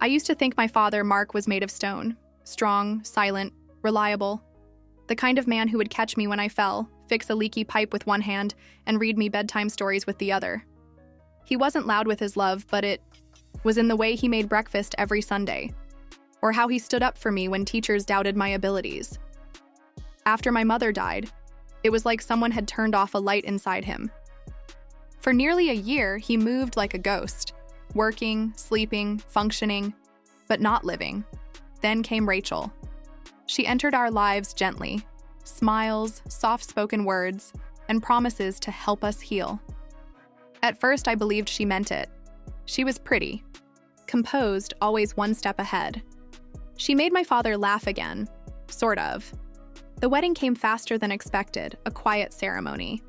I used to think my father, Mark, was made of stone. Strong, silent, reliable. The kind of man who would catch me when I fell, fix a leaky pipe with one hand, and read me bedtime stories with the other. He wasn't loud with his love, but it was in the way he made breakfast every Sunday, or how he stood up for me when teachers doubted my abilities. After my mother died, it was like someone had turned off a light inside him. For nearly a year, he moved like a ghost, working, sleeping, functioning, but not living. Then came Rachel. She entered our lives gently, smiles, soft-spoken words, and promises to help us heal. At first, I believed she meant it. She was pretty, composed, always one step ahead. She made my father laugh again, sort of. The wedding came faster than expected, a quiet ceremony.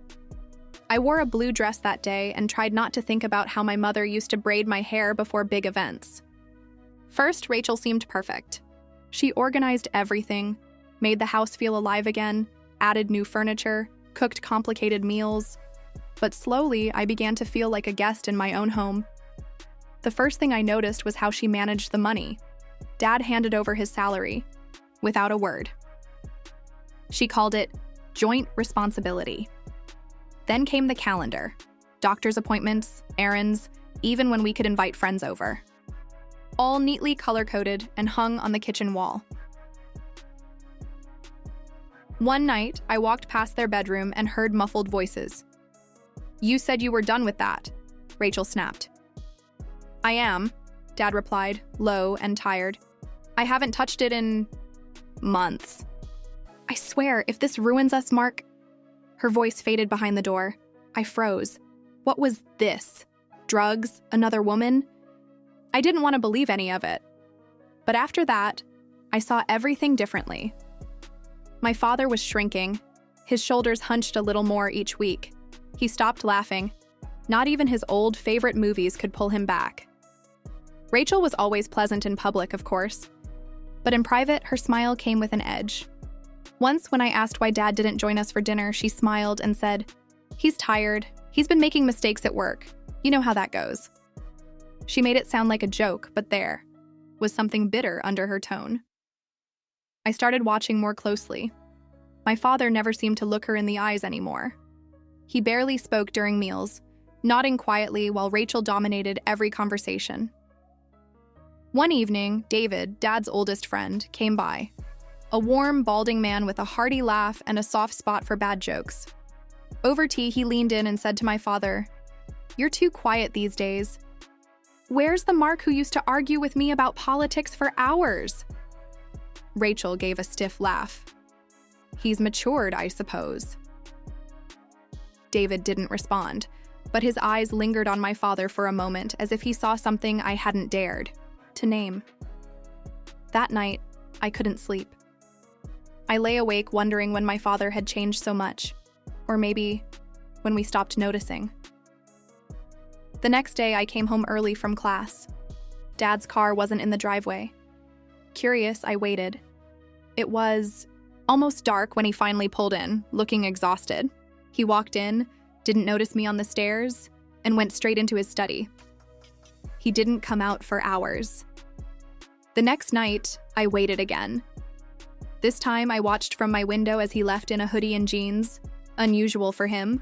I wore a blue dress that day and tried not to think about how my mother used to braid my hair before big events. First, Rachel seemed perfect. She organized everything, made the house feel alive again, added new furniture, cooked complicated meals. But slowly, I began to feel like a guest in my own home. The first thing I noticed was how she managed the money. Dad handed over his salary, without a word. She called it joint responsibility. Then came the calendar, doctor's appointments, errands, even when we could invite friends over. All neatly color-coded and hung on the kitchen wall. One night, I walked past their bedroom and heard muffled voices. "You said you were done with that," Rachel snapped. "I am," Dad replied, low and tired. "I haven't touched it in months." "I swear, if this ruins us, Mark..." Her voice faded behind the door. I froze. What was this? Drugs? Another woman? I didn't want to believe any of it. But after that, I saw everything differently. My father was shrinking. His shoulders hunched a little more each week. He stopped laughing. Not even his old favorite movies could pull him back. Rachel was always pleasant in public, of course. But in private, her smile came with an edge. Once, when I asked why Dad didn't join us for dinner, she smiled and said, "He's tired. He's been making mistakes at work. You know how that goes." She made it sound like a joke, but there was something bitter under her tone. I started watching more closely. My father never seemed to look her in the eyes anymore. He barely spoke during meals, nodding quietly while Rachel dominated every conversation. One evening, David, Dad's oldest friend, came by. A warm, balding man with a hearty laugh and a soft spot for bad jokes. Over tea, he leaned in and said to my father, "You're too quiet these days. Where's the Mark who used to argue with me about politics for hours?" Rachel gave a stiff laugh. "He's matured, I suppose." David didn't respond, but his eyes lingered on my father for a moment as if he saw something I hadn't dared to name. That night, I couldn't sleep. I lay awake wondering when my father had changed so much, or maybe when we stopped noticing. The next day, I came home early from class. Dad's car wasn't in the driveway. Curious, I waited. It was almost dark when he finally pulled in, looking exhausted. He walked in, didn't notice me on the stairs, and went straight into his study. He didn't come out for hours. The next night, I waited again. This time, I watched from my window as he left in a hoodie and jeans, unusual for him.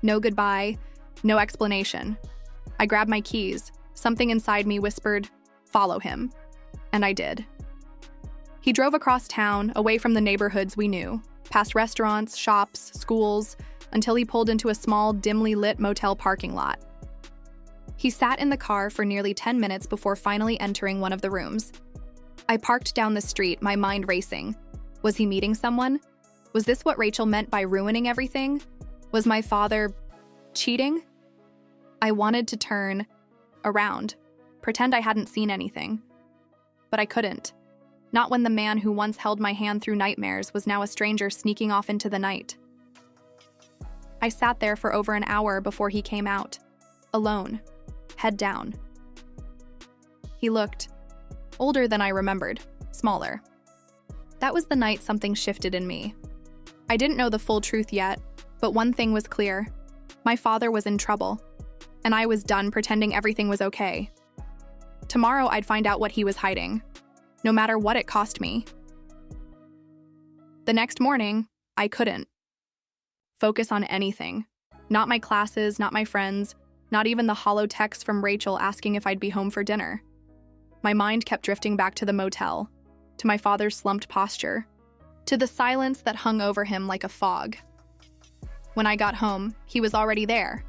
No goodbye, no explanation. I grabbed my keys. Something inside me whispered, "Follow him." And I did. He drove across town, away from the neighborhoods we knew, past restaurants, shops, schools, until he pulled into a small, dimly lit motel parking lot. He sat in the car for nearly 10 minutes before finally entering one of the rooms. I parked down the street, my mind racing. Was he meeting someone? Was this what Rachel meant by ruining everything? Was my father cheating? I wanted to turn around, pretend I hadn't seen anything. But I couldn't. Not when the man who once held my hand through nightmares was now a stranger sneaking off into the night. I sat there for over an hour before he came out, alone, head down. He looked older than I remembered, smaller. That was the night something shifted in me. I didn't know the full truth yet, but one thing was clear. My father was in trouble, and I was done pretending everything was okay. Tomorrow I'd find out what he was hiding, no matter what it cost me. The next morning, I couldn't focus on anything. Not my classes, not my friends, not even the hollow text from Rachel asking if I'd be home for dinner. My mind kept drifting back to the motel, to my father's slumped posture, to the silence that hung over him like a fog. When I got home, he was already there,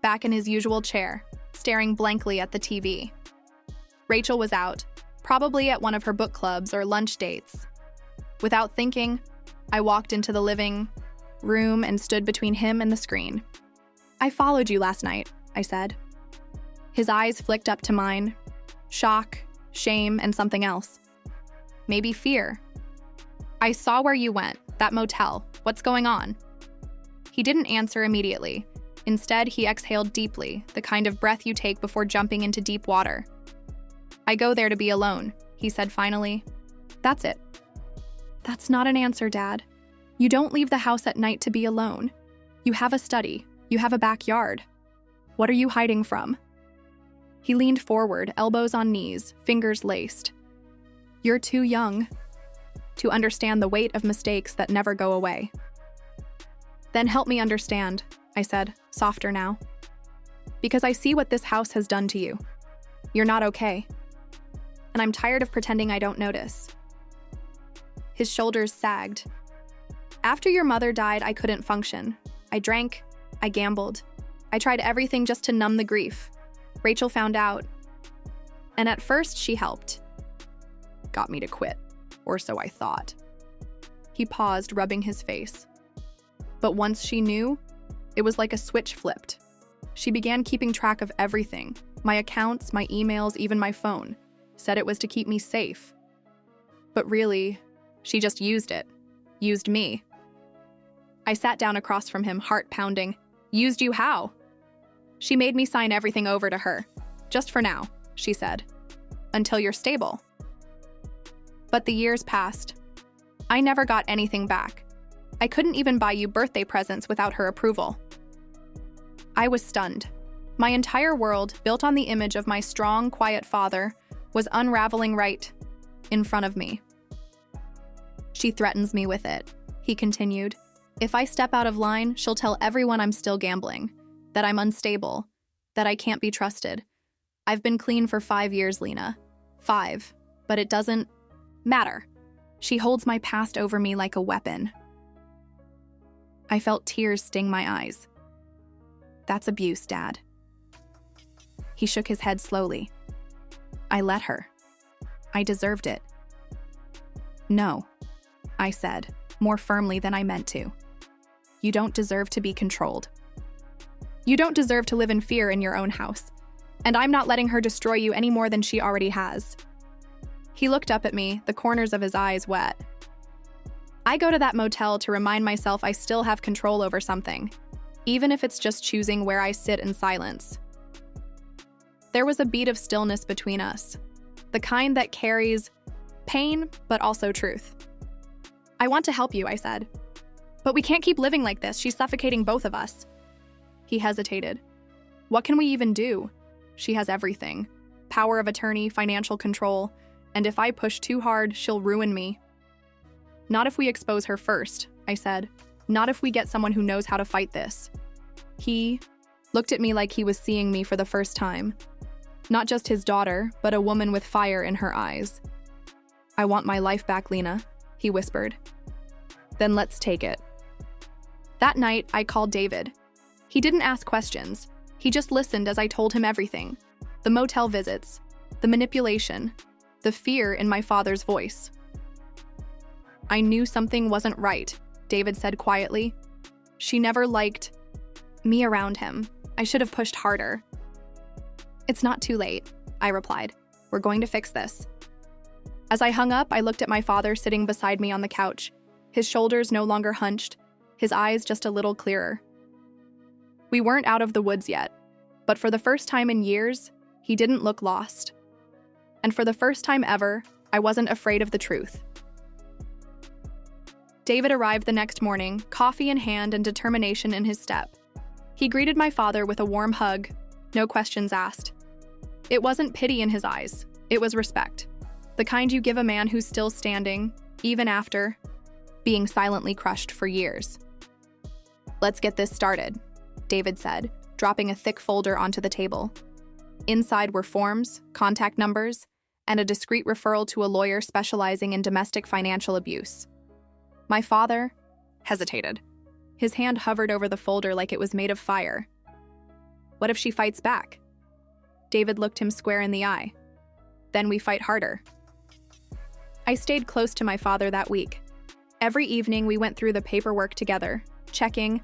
back in his usual chair, staring blankly at the TV. Rachel was out, probably at one of her book clubs or lunch dates. Without thinking, I walked into the living room and stood between him and the screen. "I followed you last night," I said. His eyes flicked up to mine. Shock, shame, and something else. Maybe fear. "I saw where you went, that motel. What's going on?" He didn't answer immediately. Instead, he exhaled deeply, the kind of breath you take before jumping into deep water. "I go there to be alone," he said finally. "That's it." "That's not an answer, Dad. You don't leave the house at night to be alone. You have a study. You have a backyard. What are you hiding from?" He leaned forward, elbows on knees, fingers laced. "You're too young to understand the weight of mistakes that never go away." "Then help me understand," I said, softer now. "Because I see what this house has done to you. You're not okay. And I'm tired of pretending I don't notice." His shoulders sagged. "After your mother died, I couldn't function. I drank, I gambled. I tried everything just to numb the grief. Rachel found out. And at first, she helped. Got me to quit, or so I thought." He paused, rubbing his face. "But once she knew, it was like a switch flipped. She began keeping track of everything, my accounts, my emails, even my phone. Said it was to keep me safe. But really, she just used it. Used me." I sat down across from him, heart pounding. "Used you how?" "She made me sign everything over to her. Just for now," she said. "Until you're stable." But the years passed. I never got anything back. I couldn't even buy you birthday presents without her approval. I was stunned. My entire world, built on the image of my strong, quiet father, was unraveling right in front of me. "She threatens me with it," he continued. "If I step out of line, she'll tell everyone I'm still gambling, that I'm unstable, that I can't be trusted. I've been clean for 5 years, Lena. 5. But it doesn't matter. She holds my past over me like a weapon." I felt tears sting my eyes. "That's abuse, Dad." He shook his head slowly. "I let her. I deserved it." "No," I said, more firmly than I meant to. "You don't deserve to be controlled. You don't deserve to live in fear in your own house. And I'm not letting her destroy you any more than she already has." He looked up at me, the corners of his eyes wet. "I go to that motel to remind myself I still have control over something, even if it's just choosing where I sit in silence." There was a beat of stillness between us, the kind that carries pain, but also truth. "I want to help you," I said. "But we can't keep living like this. She's suffocating both of us." He hesitated. "What can we even do? She has everything. Power of attorney, financial control, and if I push too hard, she'll ruin me." "Not if we expose her first," I said. "Not if we get someone who knows how to fight this." He looked at me like he was seeing me for the first time. Not just his daughter, but a woman with fire in her eyes. "I want my life back, Lena," he whispered. "Then let's take it." That night, I called David. He didn't ask questions. He just listened as I told him everything. The motel visits, the manipulation, the fear in my father's voice. "I knew something wasn't right," David said quietly. "She never liked me around him. I should have pushed harder." "It's not too late," I replied. "We're going to fix this." As I hung up, I looked at my father sitting beside me on the couch, his shoulders no longer hunched, his eyes just a little clearer. We weren't out of the woods yet, but for the first time in years, he didn't look lost. And for the first time ever, I wasn't afraid of the truth. David arrived the next morning, coffee in hand and determination in his step. He greeted my father with a warm hug, no questions asked. It wasn't pity in his eyes. It was respect. The kind you give a man who's still standing, even after being silently crushed for years. "Let's get this started," David said, dropping a thick folder onto the table. Inside were forms, contact numbers, and a discreet referral to a lawyer specializing in domestic financial abuse. My father hesitated. His hand hovered over the folder like it was made of fire. "What if she fights back?" David looked him square in the eye. "Then we fight harder." I stayed close to my father that week. Every evening we went through the paperwork together, checking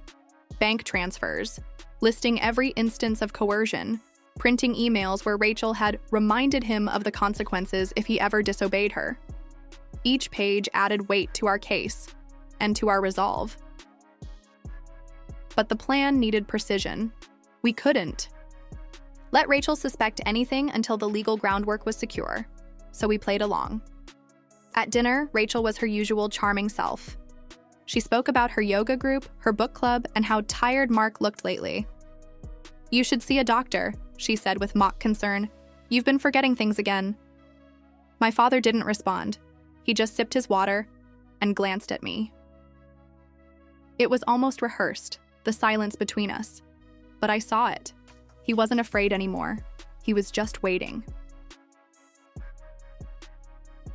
bank transfers, listing every instance of coercion, printing emails where Rachel had reminded him of the consequences if he ever disobeyed her. Each page added weight to our case and to our resolve. But the plan needed precision. We couldn't let Rachel suspect anything until the legal groundwork was secure, so we played along. At dinner, Rachel was her usual charming self. She spoke about her yoga group, her book club, and how tired Mark looked lately. "You should see a doctor," she said with mock concern. "You've been forgetting things again." My father didn't respond. He just sipped his water and glanced at me. It was almost rehearsed, the silence between us. But I saw it. He wasn't afraid anymore. He was just waiting.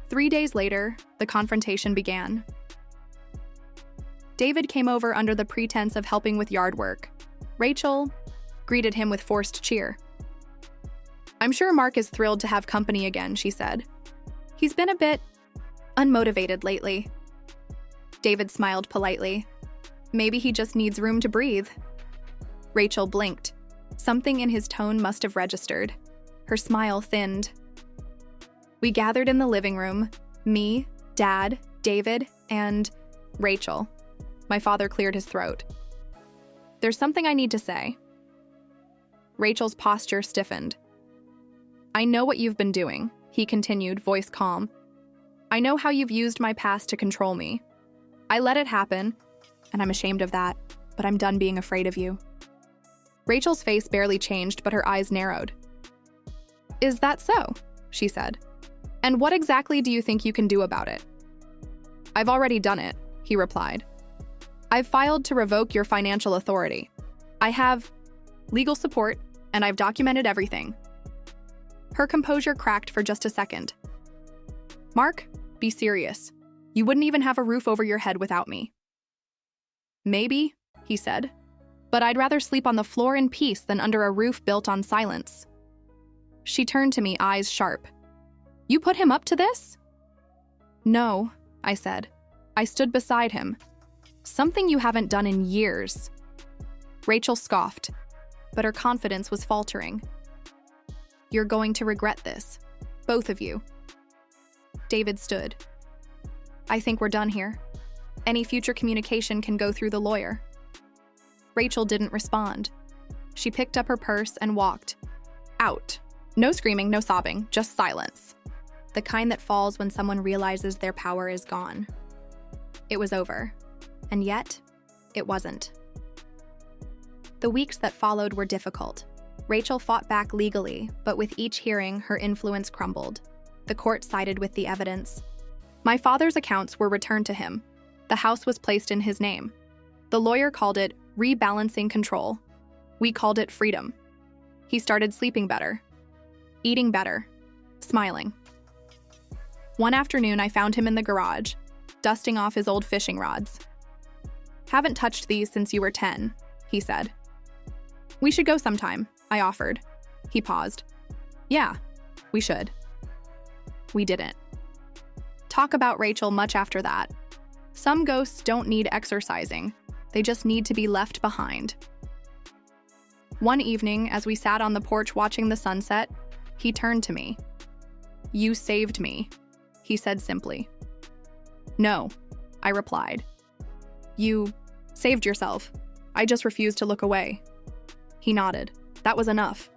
3 days later, the confrontation began. David came over under the pretense of helping with yard work. Rachel greeted him with forced cheer. "I'm sure Mark is thrilled to have company again," she said. "He's been a bit unmotivated lately." David smiled politely. "Maybe he just needs room to breathe." Rachel blinked. Something in his tone must have registered. Her smile thinned. We gathered in the living room, me, Dad, David, and Rachel. My father cleared his throat. "There's something I need to say." Rachel's posture stiffened. "I know what you've been doing," he continued, voice calm. "I know how you've used my past to control me. I let it happen, and I'm ashamed of that, but I'm done being afraid of you." Rachel's face barely changed, but her eyes narrowed. "Is that so?" she said. "And what exactly do you think you can do about it?" "I've already done it," he replied. "I've filed to revoke your financial authority. I have legal support, and I've documented everything." Her composure cracked for just a second. "Mark, be serious. You wouldn't even have a roof over your head without me." "Maybe," he said, "but I'd rather sleep on the floor in peace than under a roof built on silence." She turned to me, eyes sharp. "You put him up to this?" "No," I said. "I stood beside him. Something you haven't done in years." Rachel scoffed, but her confidence was faltering. "You're going to regret this, both of you." David stood. "I think we're done here. Any future communication can go through the lawyer." Rachel didn't respond. She picked up her purse and walked out. No screaming, no sobbing, just silence. The kind that falls when someone realizes their power is gone. It was over. And yet, it wasn't. The weeks that followed were difficult. Rachel fought back legally, but with each hearing, her influence crumbled. The court sided with the evidence. My father's accounts were returned to him. The house was placed in his name. The lawyer called it rebalancing control. We called it freedom. He started sleeping better, eating better, smiling. One afternoon, I found him in the garage, dusting off his old fishing rods. "Haven't touched these since you were 10, he said. "We should go sometime," I offered. He paused. "Yeah, we should." We didn't talk about Rachel much after that. Some ghosts don't need exorcising. They just need to be left behind. One evening, as we sat on the porch watching the sunset, he turned to me. "You saved me," he said simply. "No," I replied. "You saved yourself. I just refused to look away." He nodded. That was enough.